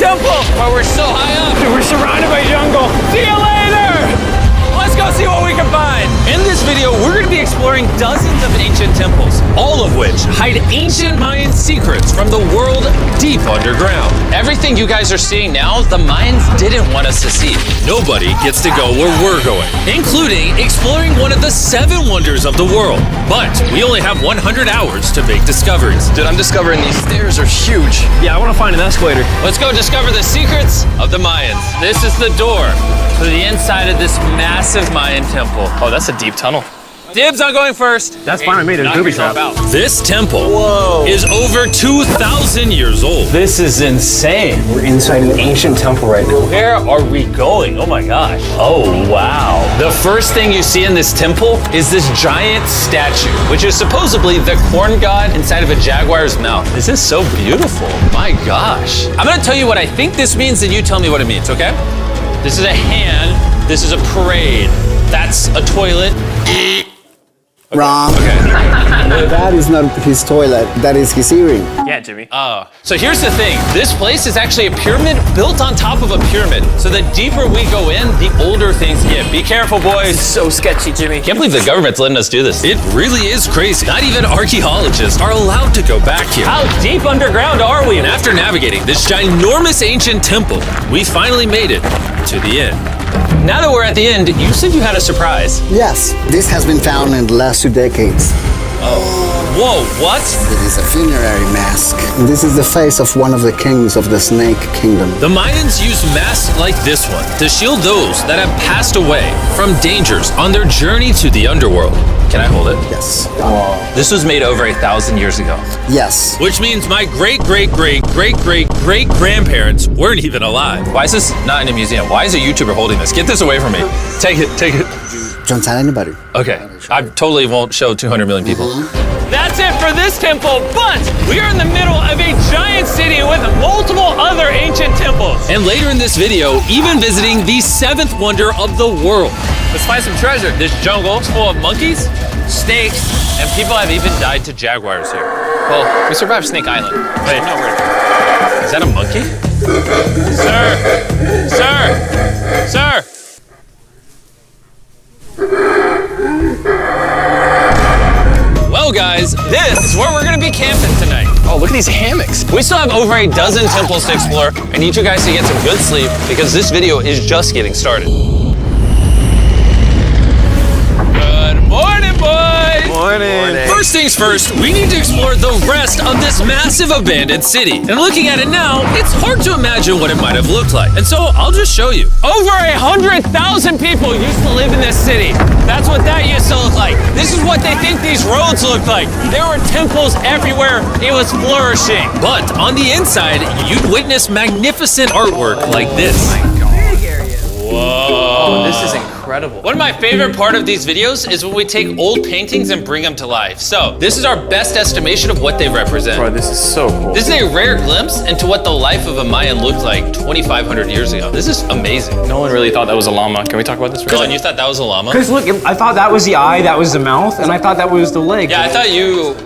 temple. But we're so high up. Dude, we're surrounded by jungle. See you later. Let's go see what we can find. In this video, we're going to be exploring dozens of ancient temples, all of which hide ancient Mayan secrets from the world deep underground. Everything you guys are seeing now, the Mayans didn't want us to see. Nobody gets to go where we're going, including exploring one of the 7 wonders of the world. But we only have 100 hours to make discoveries. Dude, I'm discovering these stairs are huge. Yeah, I want to find an escalator. Let's go discover the secrets of the Mayans. This is the door to the inside of this massive Mayan temple. Oh, that's a deep tunnel. Dibs on going first. That's fine with me. There's Knock booby yourself traps. out. This temple is over 2,000 years old. This is insane. We're inside an ancient temple right now. Where are we going? Oh my gosh. Oh, wow. The first thing you see in this temple is this giant statue, which is supposedly the corn god inside of a jaguar's mouth. This is so beautiful. My gosh. I'm gonna tell you what I think this means, and you tell me what it means, okay? This is a hand. This is a parade. That's a toilet. Wrong. Okay. That is not his toilet. That is his earring. Yeah, Jimmy. So here's the thing. This place is actually a pyramid built on top of a pyramid. So the deeper we go in, the older things get. Be careful, boys. So sketchy, Jimmy. Can't believe the government's letting us do this. It really is crazy. Not even archaeologists are allowed to go back here. How deep underground are we? And after navigating this ginormous ancient temple, we finally made it to the end. Now that we're at the end, you said you had a surprise. Yes, this has been found in the last 2 decades. Whoa, what? It is a funerary mask. This is the face of one of the kings of the Snake Kingdom. The Mayans used masks like this one to shield those that have passed away from dangers on their journey to the underworld. Can I hold it? Yes. This was made over 1,000 years ago. Yes. Which means my great-great-great-great-great-grandparents weren't even alive. Why is this not in a museum? Why is a YouTuber holding this? Get this away from me. Take it, take it. Don't tell anybody. Okay, I totally won't show 200 million people. That's it for this temple, but we are in the middle of a giant city with multiple other ancient temples. And later in this video, even visiting the 7th wonder of the world. Let's find some treasure. This jungle is full of monkeys, snakes, and people have even died to jaguars here. Well, we survived Snake Island. Wait, no, is that a monkey? Sir! Sir! Sir! Well, guys, this is where we're gonna be camping tonight. Oh, look at these hammocks. We still have over a dozen temples to explore. I need you guys to get some good sleep because this video is just getting started. Good morning, boys! Morning. First things first, we need to explore the rest of this massive abandoned city. And looking at it now, it's hard to imagine what it might have looked like. And so I'll just show you. Over 100,000 people used to live in this city. That's what that used to look like. This is what they think these roads look like. There were temples everywhere. It was flourishing. But on the inside, you'd witness magnificent artwork like this. Whoa. This is incredible. One of my favorite part of these videos is when we take old paintings and bring them to life. So this is our best estimation of what they represent. Bro, this is so cool. This is a rare glimpse into what the life of a Mayan looked like 2,500 years ago. This is amazing. No one really thought that was a llama. Can we talk about this? Colin, you thought that was a llama? Because look, I thought that was the eye, that was the mouth, and I thought that was the leg. Yeah, I thought you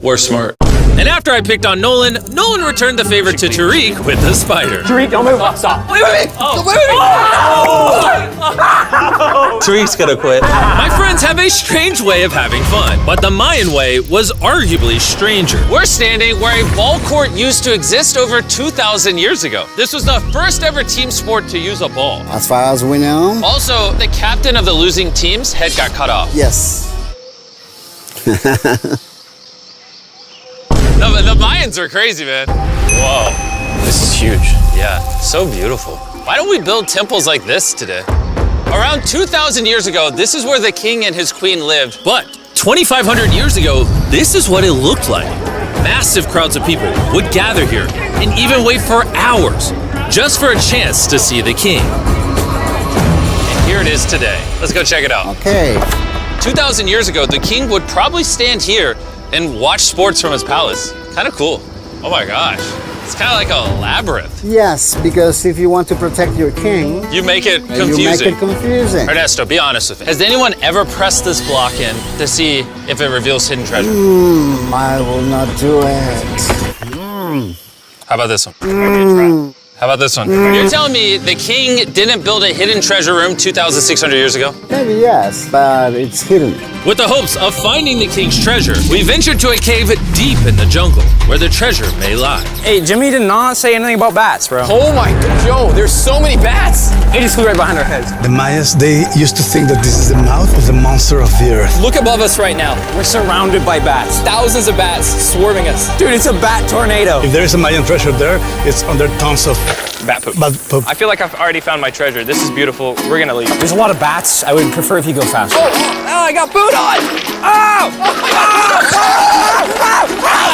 were smart. And after I picked on Nolan, Nolan returned the favor to Tariq with the spider. Tariq, don't move. Stop. Wait. Tariq's gonna quit. My friends have a strange way of having fun, but the Mayan way was arguably stranger. We're standing where a ball court used to exist over 2,000 years ago. This was the first ever team sport to use a ball. As far as we know. Also, the captain of the losing team's head got cut off. Yes. The Mayans are crazy, man. Whoa. This is huge. Yeah, so beautiful. Why don't we build temples like this today? Around 2,000 years ago, this is where the king and his queen lived. But 2,500 years ago, this is what it looked like. Massive crowds of people would gather here and even wait for hours just for a chance to see the king. And here it is today. Let's go check it out. Okay. 2,000 years ago, the king would probably stand here and watch sports from his palace. Kind of cool. Oh my gosh. It's kind of like a labyrinth. Yes, because if you want to protect your king, You make it confusing. you make it confusing. Ernesto, be honest with me. Has anyone ever pressed this block in to see if it reveals hidden treasure? I will not do it. How about this one? How about this one? You're telling me the king didn't build a hidden treasure room 2,600 years ago? Maybe yes, but it's hidden. With the hopes of finding the king's treasure, we ventured to a cave deep in the jungle where the treasure may lie. Hey, Jimmy did not say anything about bats, bro. Oh my God, Joe, there's so many bats. They just flew right behind our heads. The Mayas, they used to think that this is the mouth of the monster of the earth. Look above us right now. We're surrounded by bats. Thousands of bats swarming us. Dude, it's a bat tornado. If there is a Mayan treasure there, it's under tons of Bat poop. bat poop. I feel like I've already found my treasure. This is beautiful. We're gonna leave. There's a lot of bats. I would prefer if you go faster. Oh, I got food on!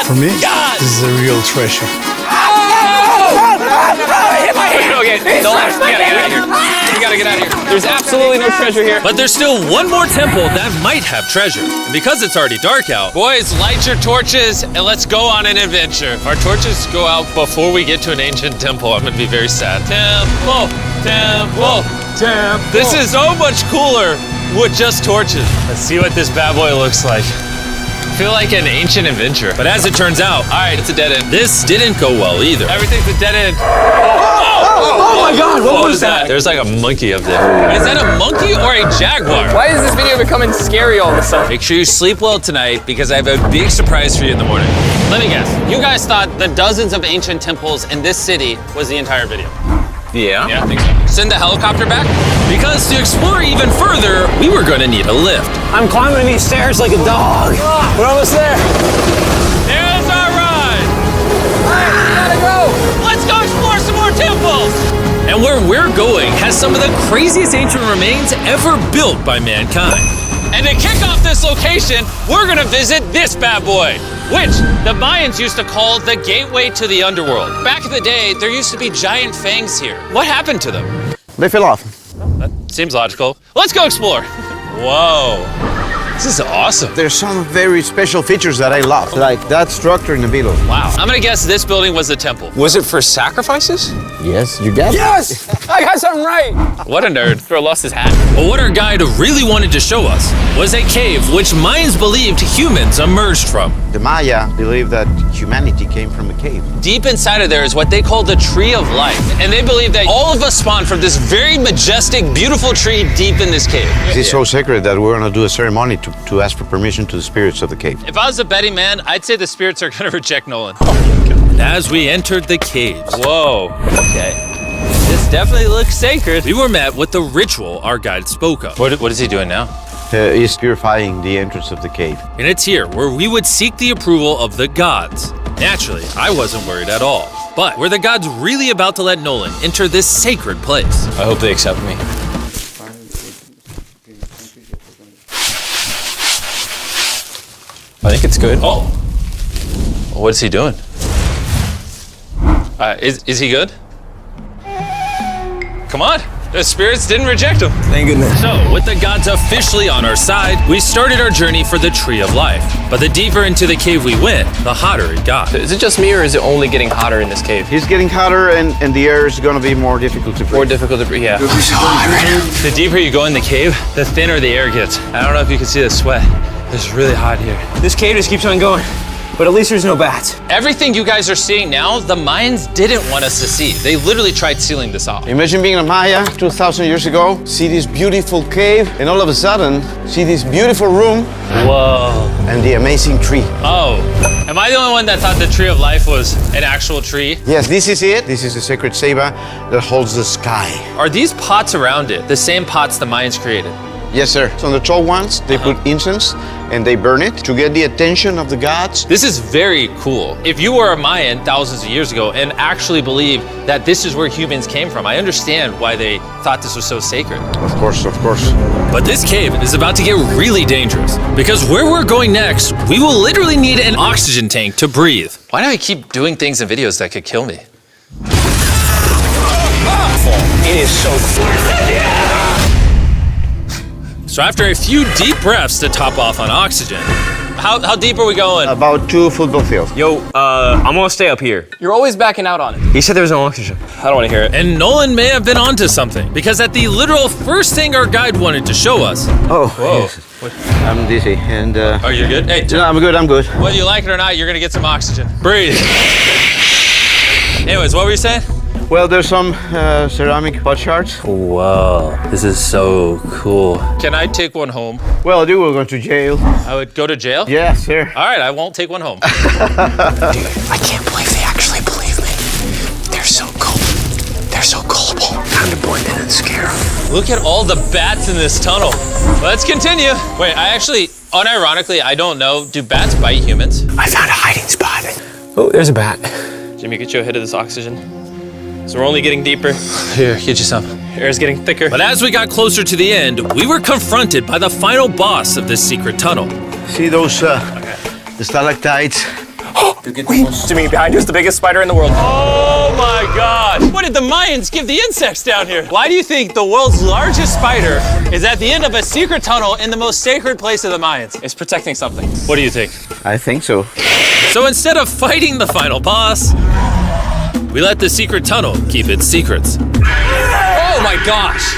For me, this is a real treasure. Okay, don't laugh. We gotta get out of here. We gotta get out of here. There's absolutely no treasure here. But there's still one more temple that might have treasure. And because it's already dark out, boys, light your torches and let's go on an adventure. If our torches go out before we get to an ancient temple, I'm gonna be very sad. Temple, temple, temple. This is so much cooler with just torches. Let's see what this bad boy looks like. I feel like an ancient adventure. But as it turns out, all right, it's a dead end. This didn't go well either. Everything's a dead end. Oh my God, what was that? There's like a monkey up there. Is that a monkey or a jaguar? Why is this video becoming scary all of a sudden? Make sure you sleep well tonight because I have a big surprise for you in the morning. Let me guess. You guys thought the dozens of ancient temples in this city was the entire video. Yeah. Yeah, I think so. Send the helicopter back? Because to explore even further, we were gonna need a lift. I'm climbing these stairs like a dog. We're almost there. There's our ride! We gotta go! Let's go explore some more temples! And where we're going has some of the craziest ancient remains ever built by mankind. And to kick off this location, we're gonna visit this bad boy, which the Mayans used to call the gateway to the underworld. Back in the day, there used to be giant fangs here. What happened to them? They fell off. That seems logical. Let's go explore. Whoa, this is awesome. There's some very special features that I love, like that structure in the middle. Wow. I'm gonna guess this building was the temple. Was it for sacrifices? Yes, you get it. Yes! I got something right. What a nerd. Throw lost his hat. But what our guide really wanted to show us was a cave which Mayans believed humans emerged from. The Maya believed that humanity came from a cave. Deep inside of there is what they call the tree of life. And they believe that all of us spawned from this very majestic, beautiful tree deep in this cave. It's so sacred that we're gonna do a ceremony to ask for permission to the spirits of the cave. If I was a betting man, I'd say the spirits are gonna reject Nolan. And as we entered the caves, whoa, okay. This definitely looks sacred. We were met with the ritual our guide spoke of. What is he doing now? He's purifying the entrance of the cave. And it's here where we would seek the approval of the gods. Naturally, I wasn't worried at all. But were the gods really about to let Nolan enter this sacred place? I hope they accept me. I think it's good. Oh, what is he doing? Is he good? Come on, the spirits didn't reject him. Thank goodness. So, with the gods officially on our side, we started our journey for the Tree of Life. But the deeper into the cave we went, the hotter it got. Is it just me or is it only getting hotter in this cave? He's getting hotter and the air is gonna be more difficult to breathe. More difficult to breathe, yeah. The deeper you go in the cave, the thinner the air gets. I don't know if you can see the sweat. It's really hot here. This cave just keeps on going, but at least there's no bats. Everything you guys are seeing now, the Mayans didn't want us to see. They literally tried sealing this off. Imagine being a Maya 2,000 years ago, see this beautiful cave, and all of a sudden, see this beautiful room Whoa. and the amazing tree. Oh, am I the only one that thought the Tree of Life was an actual tree? Yes, this is it. This is the sacred ceiba that holds the sky. Are these pots around it the same pots the Mayans created? Yes, sir. So on the tall ones, they put incense and they burn it to get the attention of the gods. This is very cool. If you were a Mayan thousands of years ago and actually believed that this is where humans came from, I understand why they thought this was so sacred. Of course, of course. But this cave is about to get really dangerous because where we're going next, we will literally need an oxygen tank to breathe. Why do I keep doing things in videos that could kill me? It is so cool. So after a few deep breaths to top off on oxygen, how deep are we going? About 2 football fields. Yo, I'm gonna stay up here. You're always backing out on it. He said there was no oxygen. I don't want to hear it. And Nolan may have been onto something because at the literal first thing our guide wanted to show us. Oh, Whoa. yes. I'm dizzy and Oh, you're good? Hey, no, I'm good. whether you like it or not, you're gonna get some oxygen. Breathe. Anyways, what were you saying? Well, there's some ceramic pot shards. Whoa, this is so cool. Can I take one home? Well, you will go to jail. I would go to jail? Yeah, sir. All right, I won't take one home. I can't believe they actually believe me. They're so cool. They're so gullible. Time to blend in and scare them. Look at all the bats in this tunnel. Let's continue. Wait, unironically, I don't know, do bats bite humans? I found a hiding spot. Oh, there's a bat. Jimmy, get you a hit of this oxygen. So we're only getting deeper. Here, get you some. Air's getting thicker. But as we got closer to the end, we were confronted by the final boss of this secret tunnel. See those the stalactites? Jimmy, behind you is the biggest spider in the world. Oh my God! What did the Mayans give the insects down here? Why do you think the world's largest spider is at the end of a secret tunnel in the most sacred place of the Mayans? It's protecting something. What do you think? I think so. So instead of fighting the final boss, we let the secret tunnel keep its secrets. Oh my gosh!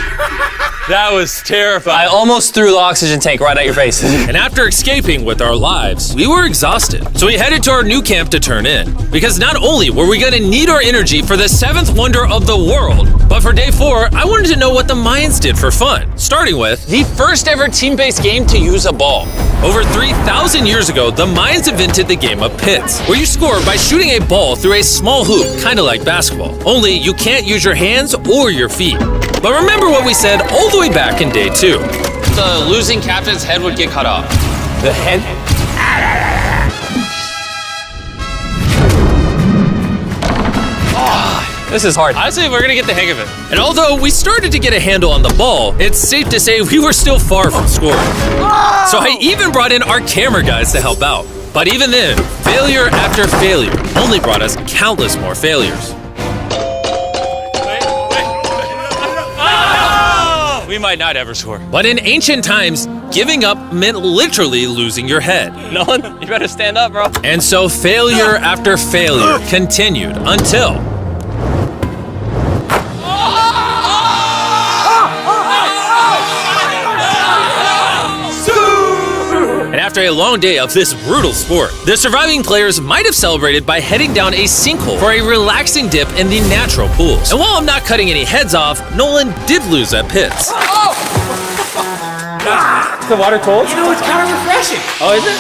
That was terrifying. I almost threw the oxygen tank right at your face. And after escaping with our lives, we were exhausted. So we headed to our new camp to turn in. Because not only were we gonna need our energy for the 7th wonder of the world, but for day 4, I wanted to know what the Mayans did for fun. Starting with The first ever team-based game to use a ball. over 3,000 years ago, the Mayans invented the game of pits, where you score by shooting a ball through a small hoop, kinda like basketball. Only you can't use your hands or your feet. But remember what we said all the way back in day 2. The losing captain's head would get cut off. The head? This is hard. Honestly, we're gonna get the hang of it. And although we started to get a handle on the ball, it's safe to say we were still far from scoring. So I even brought in our camera guys to help out. But even then, failure after failure only brought us countless more failures. We might not ever score. But in ancient times, giving up meant literally losing your head. Nolan, you better stand up, bro. And so failure after failure continued until... And after a long day of this brutal sport, the surviving players might have celebrated by heading down a sinkhole for a relaxing dip in the natural pools. And while I'm not cutting any heads off, Nolan did lose at pits. Is the water cold? You know, it's kind of refreshing. Oh, is it?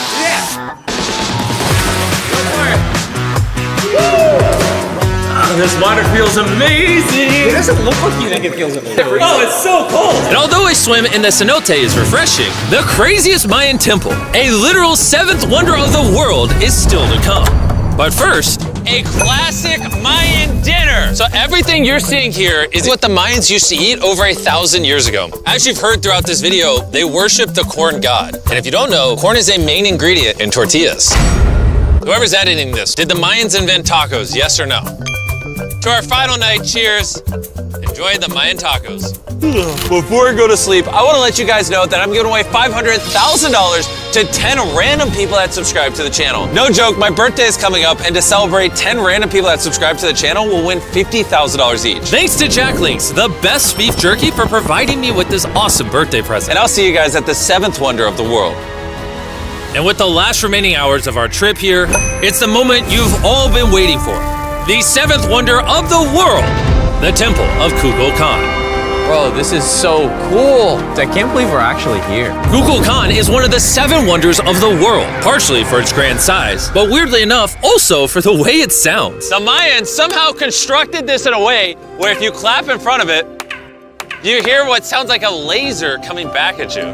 This water feels amazing! It doesn't look like you think it feels amazing. Oh, it's so cold! And although a swim in the cenote is refreshing, the craziest Mayan temple, a literal 7th wonder of the world, is still to come. But first, a classic Mayan dinner! So everything you're seeing here is what the Mayans used to eat over 1,000 years ago. As you've heard throughout this video, they worship the corn god. And if you don't know, corn is a main ingredient in tortillas. Whoever's editing this, did the Mayans invent tacos, yes or no? To our final night, cheers. Enjoy the Mayan tacos. Before we go to sleep, I want to let you guys know that I'm giving away $500,000 to 10 random people that subscribe to the channel. No joke, my birthday is coming up, and to celebrate, 10 random people that subscribe to the channel will win $50,000 each. Thanks to Jack Links, the best beef jerky, for providing me with this awesome birthday present. And I'll see you guys at the 7th wonder of the world. And with the last remaining hours of our trip here, it's the moment you've all been waiting for. The 7th wonder of the world, the Temple of Kukulkan. Bro, this is so cool. I can't believe we're actually here. Kukulkan is one of the 7 wonders of the world, partially for its grand size, but weirdly enough, also for the way it sounds. The Mayans somehow constructed this in a way where if you clap in front of it, you hear what sounds like a laser coming back at you.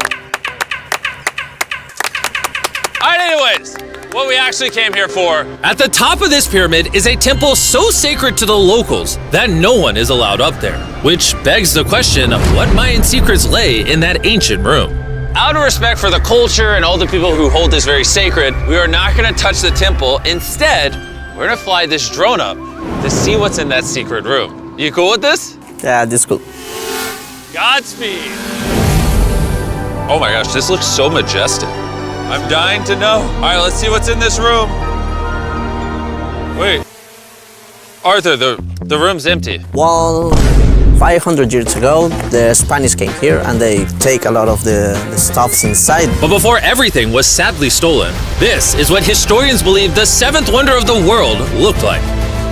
All right, anyways, what we actually came here for. At the top of this pyramid is a temple so sacred to the locals that no one is allowed up there, which begs the question of what Mayan secrets lay in that ancient room. Out of respect for the culture and all the people who hold this very sacred, we are not gonna touch the temple. Instead, we're gonna fly this drone up to see what's in that secret room. You cool with this? Yeah, this cool. Godspeed. Oh my gosh, this looks so majestic. I'm dying to know. All right, let's see what's in this room. Wait, Arthur, the room's empty. Well, 500 years ago, the Spanish came here and they take a lot of the stuffs inside. But before everything was sadly stolen, this is what historians believe the 7th wonder of the world looked like.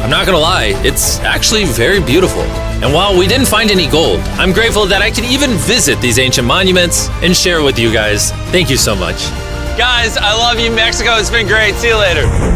I'm not gonna lie, it's actually very beautiful. And while we didn't find any gold, I'm grateful that I could even visit these ancient monuments and share with you guys. Thank you so much. Guys, I love you, Mexico. It's been great. See you later.